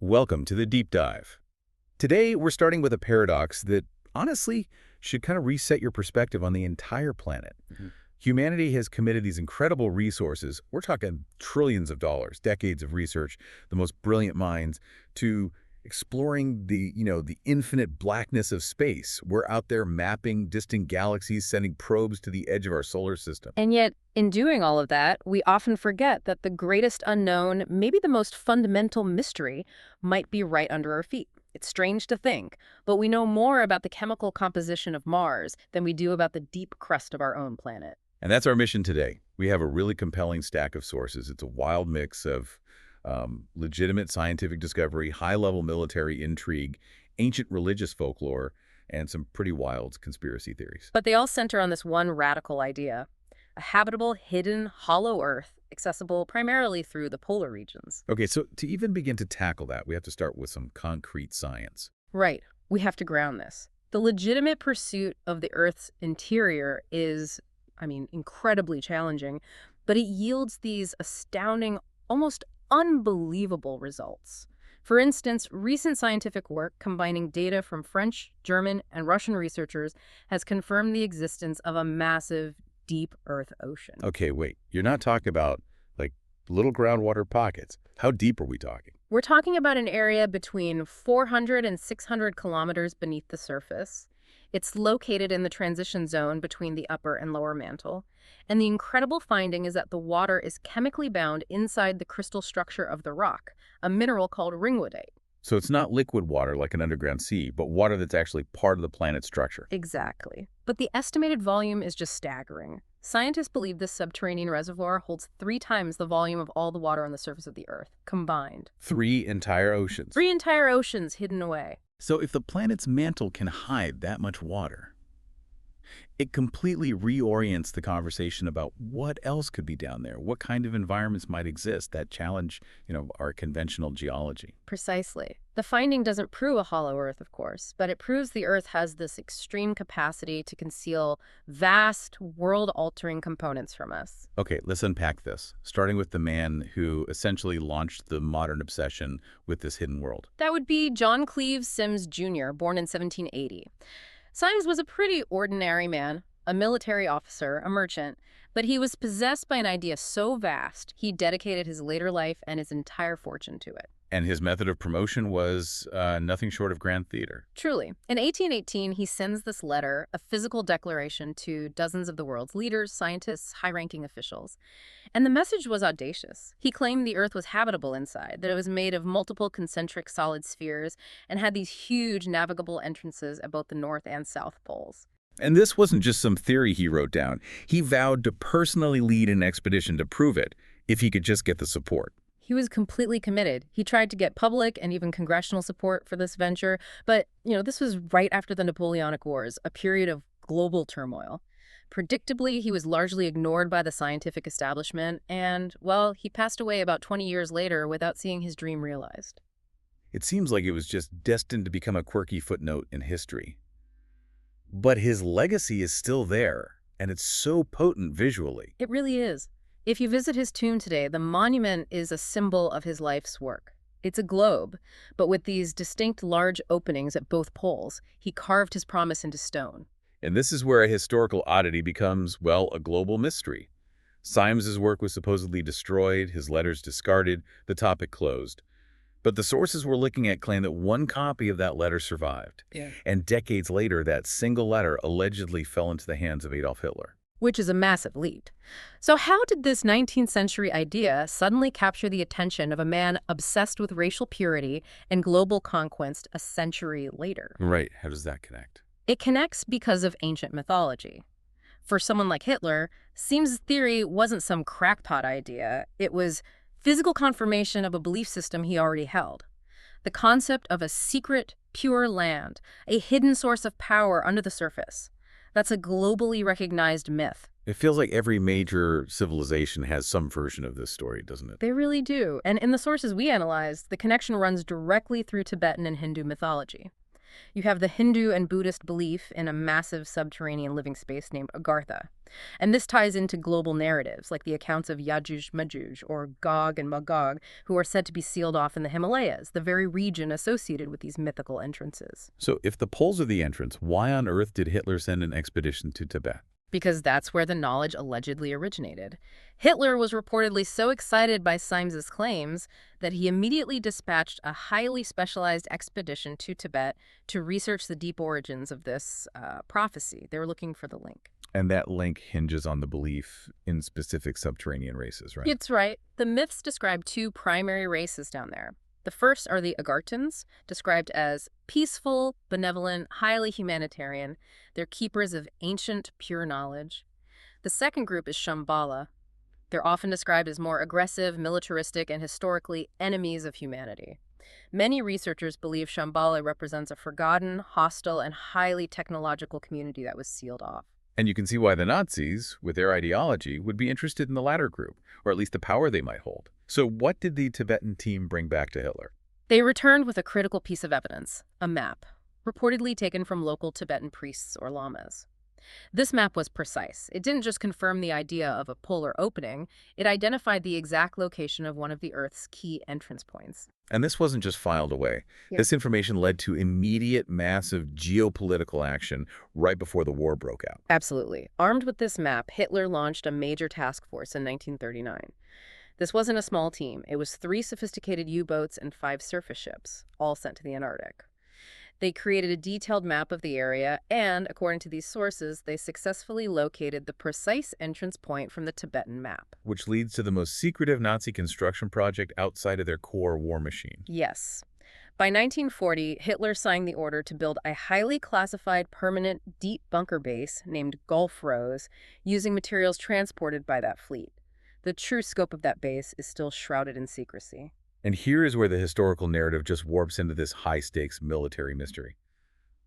Welcome to the Deep Dive. Today, we're starting with a paradox that, honestly, should kind of reset your perspective on the entire planet. Humanity has committed these incredible resources, we're talking trillions of dollars, decades of research, the most brilliant minds, to exploring the infinite blackness of space. We're out there mapping distant galaxies, sending probes to the edge of our solar system. And yet, in doing all of that, we often forget that the greatest unknown, maybe the most fundamental mystery, might be right under our feet. It's strange to think, but we know more about the chemical composition of Mars than we do about the deep crust of our own planet. And that's our mission today. We have a really compelling stack of sources. It's a wild mix of legitimate scientific discovery, high-level military intrigue, ancient religious folklore, and some pretty wild conspiracy theories. But they all center on this one radical idea: a habitable, hidden, hollow Earth, accessible primarily through the polar regions. Okay, so to even begin to tackle that, we have to start with some concrete science. Right. We have to ground this. The legitimate pursuit of the Earth's interior is, incredibly challenging, but it yields these astounding, almost unbelievable results. For instance, recent scientific work combining data from French, German, and Russian researchers has confirmed the existence of a massive, deep Earth ocean. Okay, wait. You're not talking about, little groundwater pockets. How deep are we talking? We're talking about an area between 400 and 600 kilometers beneath the surface. It's located in the transition zone between the upper and lower mantle. And the incredible finding is that the water is chemically bound inside the crystal structure of the rock, a mineral called ringwoodite. So it's not liquid water like an underground sea, but water that's actually part of the planet's structure. Exactly. But the estimated volume is just staggering. Scientists believe this subterranean reservoir holds 3 times the volume of all the water on the surface of the Earth, combined. 3 entire oceans. 3 entire oceans hidden away. So if the planet's mantle can hide that much water, it completely reorients the conversation about what else could be down there, what kind of environments might exist that challenge, our conventional geology. Precisely. The finding doesn't prove a hollow Earth, of course, but it proves the Earth has this extreme capacity to conceal vast, world-altering components from us. Okay, let's unpack this, starting with the man who essentially launched the modern obsession with this hidden world. That would be John Cleves Symmes Jr., born in 1780. Symmes was a pretty ordinary man, a military officer, a merchant, but he was possessed by an idea so vast, he dedicated his later life and his entire fortune to it. And his method of promotion was nothing short of grand theater. Truly. In 1818, he sends this letter, a physical declaration, to dozens of the world's leaders, scientists, high-ranking officials. And the message was audacious. He claimed the Earth was habitable inside, that it was made of multiple concentric solid spheres, and had these huge navigable entrances at both the North and South poles. And this wasn't just some theory he wrote down. He vowed to personally lead an expedition to prove it, if he could just get the support. He was completely committed. He tried to get public and even congressional support for this venture. But, this was right after the Napoleonic Wars, a period of global turmoil. Predictably, he was largely ignored by the scientific establishment, and, he passed away about 20 years later without seeing his dream realized. It seems like it was just destined to become a quirky footnote in history. But his legacy is still there, and it's so potent visually. It really is. If you visit his tomb today, the monument is a symbol of his life's work. It's a globe, but with these distinct large openings at both poles, he carved his promise into stone. And this is where a historical oddity becomes, a global mystery. Symmes' work was supposedly destroyed, his letters discarded, the topic closed. But the sources we're looking at claim that one copy of that letter survived. Yeah. And decades later, that single letter allegedly fell into the hands of Adolf Hitler. Which is a massive leap. So how did this 19th century idea suddenly capture the attention of a man obsessed with racial purity and global conquest a century later? Right. How does that connect? It connects because of ancient mythology. For someone like Hitler, Symmes' theory wasn't some crackpot idea. It was physical confirmation of a belief system he already held. The concept of a secret, pure land, a hidden source of power under the surface. That's a globally recognized myth. It feels like every major civilization has some version of this story, doesn't it? They really do. And in the sources we analyzed, the connection runs directly through Tibetan and Hindu mythology. You have the Hindu and Buddhist belief in a massive subterranean living space named Agartha. And this ties into global narratives, like the accounts of Yajuj Majuj, or Gog and Magog, who are said to be sealed off in the Himalayas, the very region associated with these mythical entrances. So if the poles are the entrance, why on earth did Hitler send an expedition to Tibet? Because that's where the knowledge allegedly originated. Hitler was reportedly so excited by Symes's claims that he immediately dispatched a highly specialized expedition to Tibet to research the deep origins of this prophecy. They were looking for the link. And that link hinges on the belief in specific subterranean races, right? It's right. The myths describe two primary races down there. The first are the Agarthans, described as peaceful, benevolent, highly humanitarian. They're keepers of ancient, pure knowledge. The second group is Shambhala. They're often described as more aggressive, militaristic, and historically enemies of humanity. Many researchers believe Shambhala represents a forgotten, hostile, and highly technological community that was sealed off. And you can see why the Nazis, with their ideology, would be interested in the latter group, or at least the power they might hold. So what did the Tibetan team bring back to Hitler? They returned with a critical piece of evidence, a map, reportedly taken from local Tibetan priests or lamas. This map was precise. It didn't just confirm the idea of a polar opening, it identified the exact location of one of the Earth's key entrance points. And this wasn't just filed away. Yeah. This information led to immediate, massive geopolitical action right before the war broke out. Absolutely. Armed with this map, Hitler launched a major task force in 1939. This wasn't a small team. It was 3 sophisticated U-boats and 5 surface ships, all sent to the Antarctic. They created a detailed map of the area, and, according to these sources, they successfully located the precise entrance point from the Tibetan map. Which leads to the most secretive Nazi construction project outside of their core war machine. Yes. By 1940, Hitler signed the order to build a highly classified permanent deep bunker base named Gulf Rose, using materials transported by that fleet. The true scope of that base is still shrouded in secrecy. And here is where the historical narrative just warps into this high-stakes military mystery.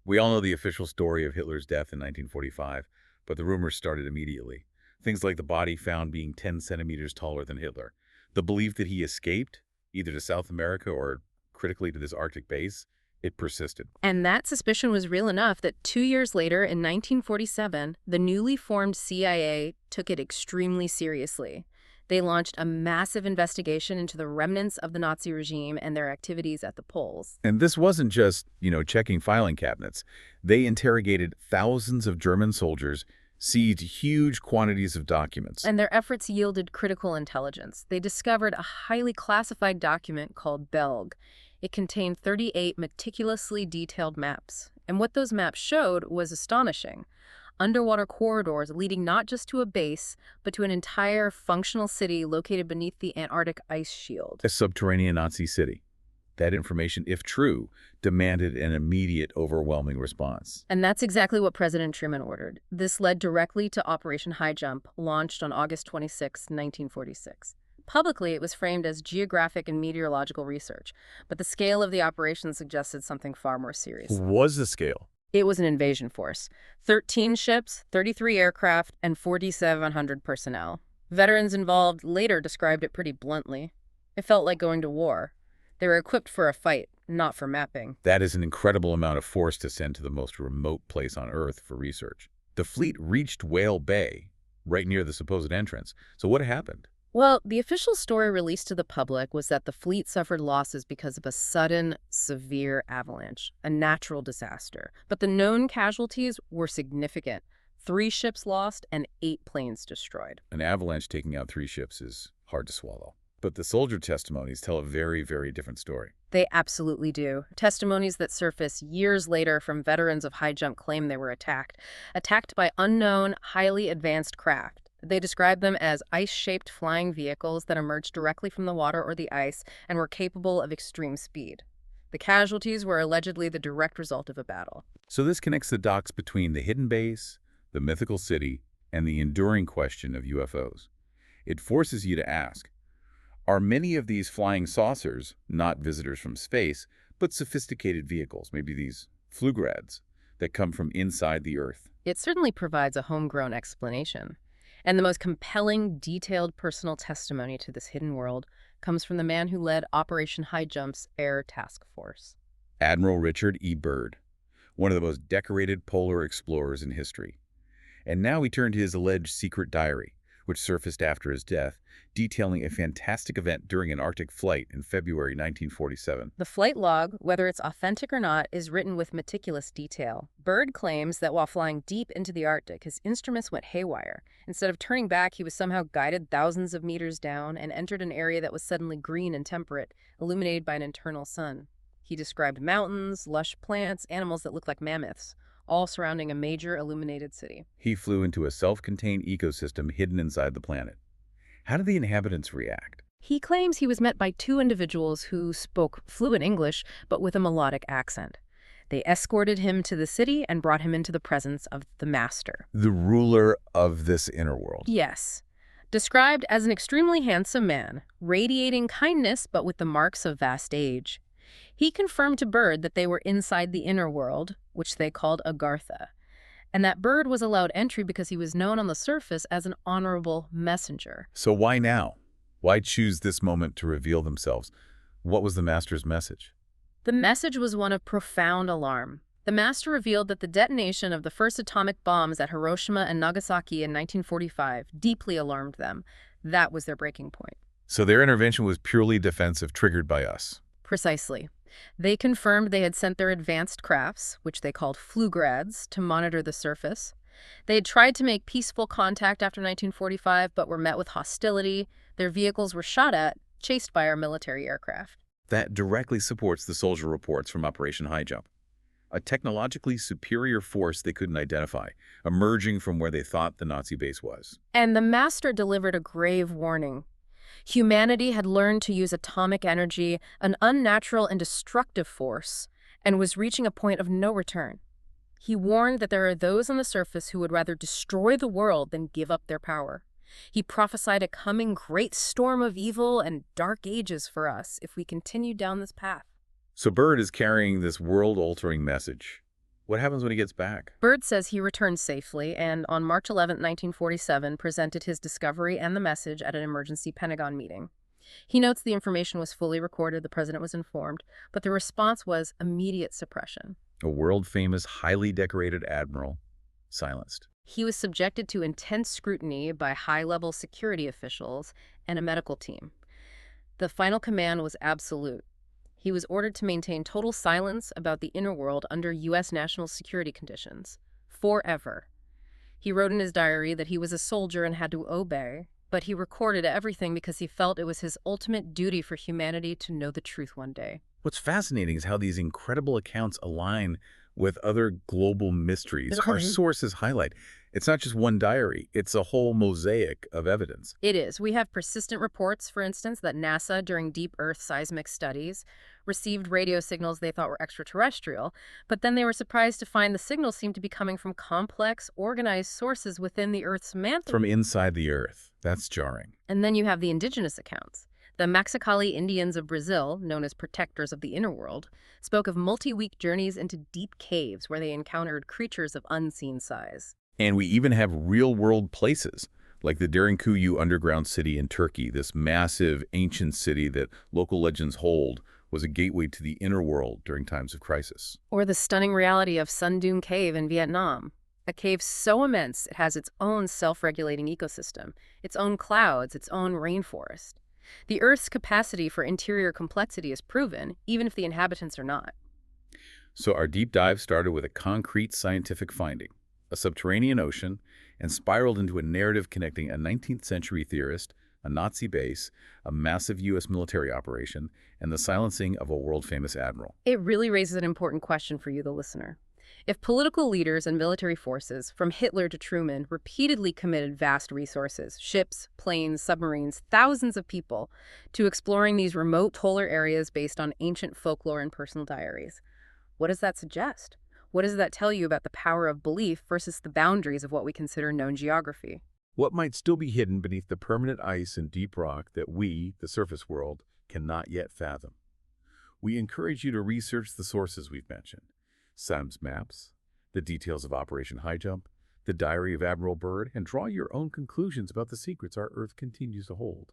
We all know the official story of Hitler's death in 1945, but the rumors started immediately. Things like the body found being 10 centimeters taller than Hitler, the belief that he escaped, either to South America or, critically, to this Arctic base, it persisted. And that suspicion was real enough that 2 years later, in 1947, the newly formed CIA took it extremely seriously. They launched a massive investigation into the remnants of the Nazi regime and their activities at the poles. And this wasn't just, checking filing cabinets. They interrogated thousands of German soldiers, seized huge quantities of documents. And their efforts yielded critical intelligence. They discovered a highly classified document called Belg. It contained 38 meticulously detailed maps. And what those maps showed was astonishing. Underwater corridors leading not just to a base, but to an entire functional city located beneath the Antarctic ice shield. A subterranean Nazi city. That information, if true, demanded an immediate, overwhelming response. And that's exactly what President Truman ordered. This led directly to Operation High Jump, launched on August 26, 1946. Publicly, it was framed as geographic and meteorological research, but the scale of the operation suggested something far more serious. What was the scale? It was an invasion force. 13 ships, 33 aircraft, and 4,700 personnel. Veterans involved later described it pretty bluntly. It felt like going to war. They were equipped for a fight, not for mapping. That is an incredible amount of force to send to the most remote place on Earth for research. The fleet reached Whale Bay, right near the supposed entrance. So what happened? Well, the official story released to the public was that the fleet suffered losses because of a sudden, severe avalanche, a natural disaster. But the known casualties were significant. 3 ships lost and 8 planes destroyed. An avalanche taking out 3 ships is hard to swallow. But the soldier testimonies tell a very, very different story. They absolutely do. Testimonies that surface years later from veterans of high jump claim they were attacked by unknown, highly advanced craft. They described them as ice-shaped flying vehicles that emerged directly from the water or the ice and were capable of extreme speed. The casualties were allegedly the direct result of a battle. So this connects the dots between the hidden base, the mythical city, and the enduring question of UFOs. It forces you to ask, are many of these flying saucers not visitors from space, but sophisticated vehicles, maybe these flugrads, that come from inside the Earth? It certainly provides a homegrown explanation. And the most compelling, detailed personal testimony to this hidden world comes from the man who led Operation High Jump's Air Task Force. Admiral Richard E. Byrd. one of the most decorated polar explorers in history. And now we turn to his alleged secret diary, which surfaced after his death, detailing a fantastic event during an Arctic flight in February 1947. The flight log, whether it's authentic or not, is written with meticulous detail. Byrd claims that while flying deep into the Arctic, his instruments went haywire. Instead of turning back, he was somehow guided thousands of meters down and entered an area that was suddenly green and temperate, illuminated by an internal sun. He described mountains, lush plants, animals that looked like mammoths, all surrounding a major illuminated city. He flew into a self-contained ecosystem hidden inside the planet. How did the inhabitants react? He claims he was met by two individuals who spoke fluent English, but with a melodic accent. They escorted him to the city and brought him into the presence of the master. The ruler of this inner world. Yes. Described as an extremely handsome man, radiating kindness but with the marks of vast age. He confirmed to Byrd that they were inside the inner world, which they called Agartha, and that Byrd was allowed entry because he was known on the surface as an honorable messenger. So why now? Why choose this moment to reveal themselves? What was the master's message? The message was one of profound alarm. The master revealed that the detonation of the first atomic bombs at Hiroshima and Nagasaki in 1945 deeply alarmed them. That was their breaking point. So their intervention was purely defensive, triggered by us. Precisely. They confirmed they had sent their advanced crafts, which they called flugrads, to monitor the surface. They had tried to make peaceful contact after 1945, but were met with hostility. Their vehicles were shot at, chased by our military aircraft. That directly supports the soldier reports from Operation High Jump. A technologically superior force they couldn't identify, emerging from where they thought the Nazi base was. And the master delivered a grave warning. Humanity had learned to use atomic energy, an unnatural and destructive force, and was reaching a point of no return. He warned that there are those on the surface who would rather destroy the world than give up their power. He prophesied a coming great storm of evil and dark ages for us if we continue down this path. So Byrd is carrying this world-altering message. What happens when he gets back? Byrd says he returned safely and on March 11, 1947, presented his discovery and the message at an emergency Pentagon meeting. He notes the information was fully recorded, the president was informed, but the response was immediate suppression. A world-famous, highly decorated admiral, silenced. He was subjected to intense scrutiny by high-level security officials and a medical team. The final command was absolute. He was ordered to maintain total silence about the inner world under U.S. national security conditions. Forever. He wrote in his diary that he was a soldier and had to obey, but he recorded everything because he felt it was his ultimate duty for humanity to know the truth one day. What's fascinating is how these incredible accounts align with other global mysteries our sources highlight. It's not just one diary, it's a whole mosaic of evidence. It is. We have persistent reports, for instance, that NASA, during deep Earth seismic studies, received radio signals they thought were extraterrestrial, but then they were surprised to find the signals seemed to be coming from complex, organized sources within the Earth's mantle. From inside the Earth. That's jarring. And then you have the indigenous accounts. The Maxicali Indians of Brazil, known as protectors of the inner world, spoke of multi-week journeys into deep caves where they encountered creatures of unseen size. And we even have real-world places, like the Derinkuyu underground city in Turkey, this massive ancient city that local legends hold was a gateway to the inner world during times of crisis. Or the stunning reality of Sun Dun Cave in Vietnam, a cave so immense it has its own self-regulating ecosystem, its own clouds, its own rainforest. The Earth's capacity for interior complexity is proven, even if the inhabitants are not. So our deep dive started with a concrete scientific finding, a subterranean ocean, and spiraled into a narrative connecting a 19th century theorist, a Nazi base, a massive U.S. military operation, and the silencing of a world-famous admiral. It really raises an important question for you, the listener. If political leaders and military forces, from Hitler to Truman, repeatedly committed vast resources, ships, planes, submarines, thousands of people, to exploring these remote polar areas based on ancient folklore and personal diaries, what does that suggest? What does that tell you about the power of belief versus the boundaries of what we consider known geography? What might still be hidden beneath the permanent ice and deep rock that we, the surface world, cannot yet fathom? We encourage you to research the sources we've mentioned. Sam's maps, the details of Operation High Jump, the diary of Admiral Byrd, and draw your own conclusions about the secrets our Earth continues to hold.